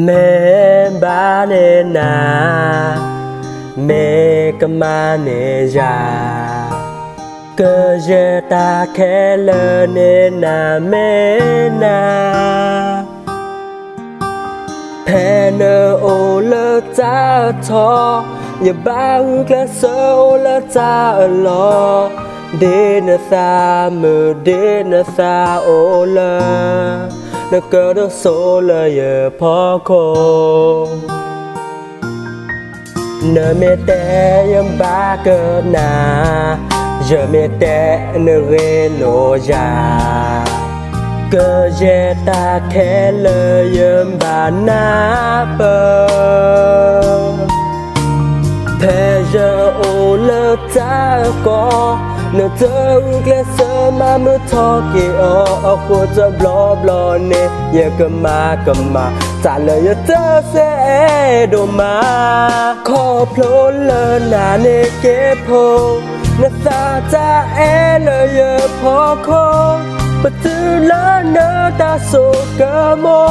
me ba ne na me kama ne ja que je ta khe le ne na me na pe ne o le ta tho ya ba u kla so le ta lo de na sa me de na sa o le nó cơ đó số lời giờ phó khô nơi mẹ té yếm ba cơ na giờ mẹ té nơi ghê lộ già cơ dê ta khẽ lời yếm ba na bờ thế giờ ô lơ ta có nửa thơ ghé sơ mà mưa thọ kì ở khu chợ blo nè giờ cầm mà trả lời giờ thơ sẽ đồ mà khó phô lơ nà nè kế phô nè xa ta lời giờ phó khô bất tư lỡ nỡ ta số cơ mô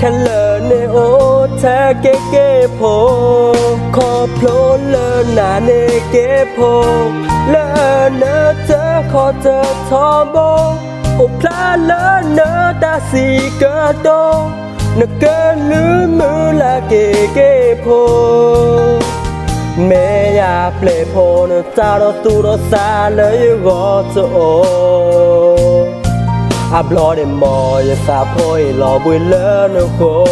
khăn lỡ nè ô thế kế phô khó phô lơ nà nè kế phô lỡ nỡ thơ khó thơ thọ bô ô pla lỡ nỡ ta xì cơ tô nỡ cơ lứ mư là kế phô mẹ ya ple phô nỡ ta đó tu đó xa lỡ gõ chỗ áp lo để mò ya xa phôi lò bùi lỡ nỡ khô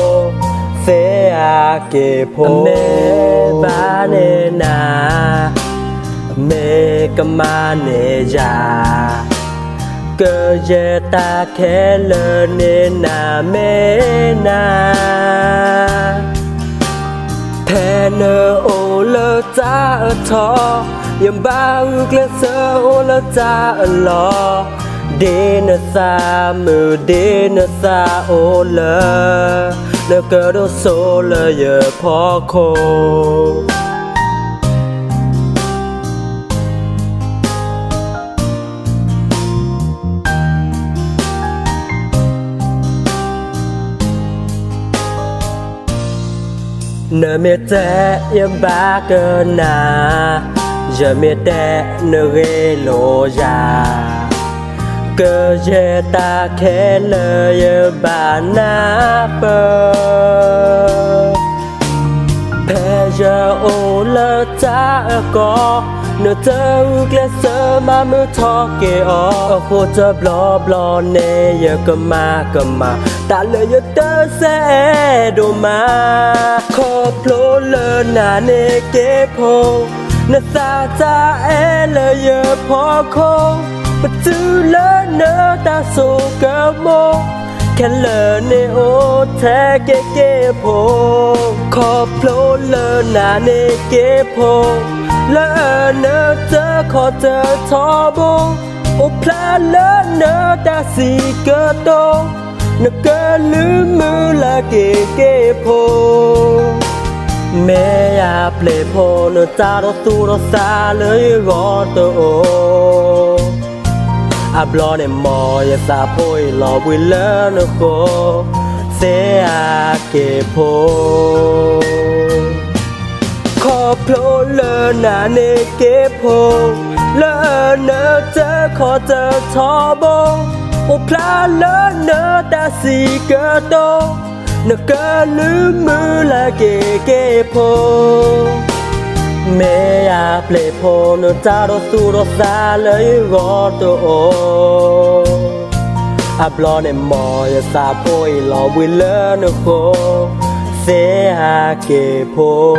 sẽ kế phô mẹ ba nè na me kama ne ja cơ je ta khe le ne na me na thế nơ ô lơ ta ở thọ yếm ba ước lơ sơ ô lơ ta ở lo de nơ sa mơ de nơ sa ô lơ nơ cơ đô số lơ giờ phó khô nơi mẹ té yếm ba cơ na giờ mẹ té nơi ghê lộ già cơ dê ta khẽ lời yếm ba na bờ pe giờ ô lơ ta có nửa thơ ghé sơ mà mưa thọ kê ở khu chợ blo nè giờ cầm mà ta lời giờ tớ sẽ đồ mà khó phô lơ nà nè kế phô nè xa ta lời giờ phó khô bất tư lỡ nỡ ta số cơ mô khăn lỡ nè ô thế kế phô khó phô lơ nà nè kế phô lỡ nỡ tớ khó tớ thọ bô ô pla lỡ nỡ ta xì cơ tô nỡ cơ lứ mư là kế phô mẹ ya ple phô nỡ ta đó tu đó xa lưới gõ tô áp lo nè mò ya xa phôi lò bùi lỡ nỡ khô sẽ kế phô khó phô lơ nà nè kế phô lỡ nỡ tớ khó tớ thọ bô ô pla lỡ nỡ ta xì cơ tô nỡ cơ lứ mư là kế phô mẹ ya ple phô nỡ ta đó tu đó xa lưới gõ tô áp lo nè mò ya xa phôi lò bùi lỡ nỡ khô sẽ kế phô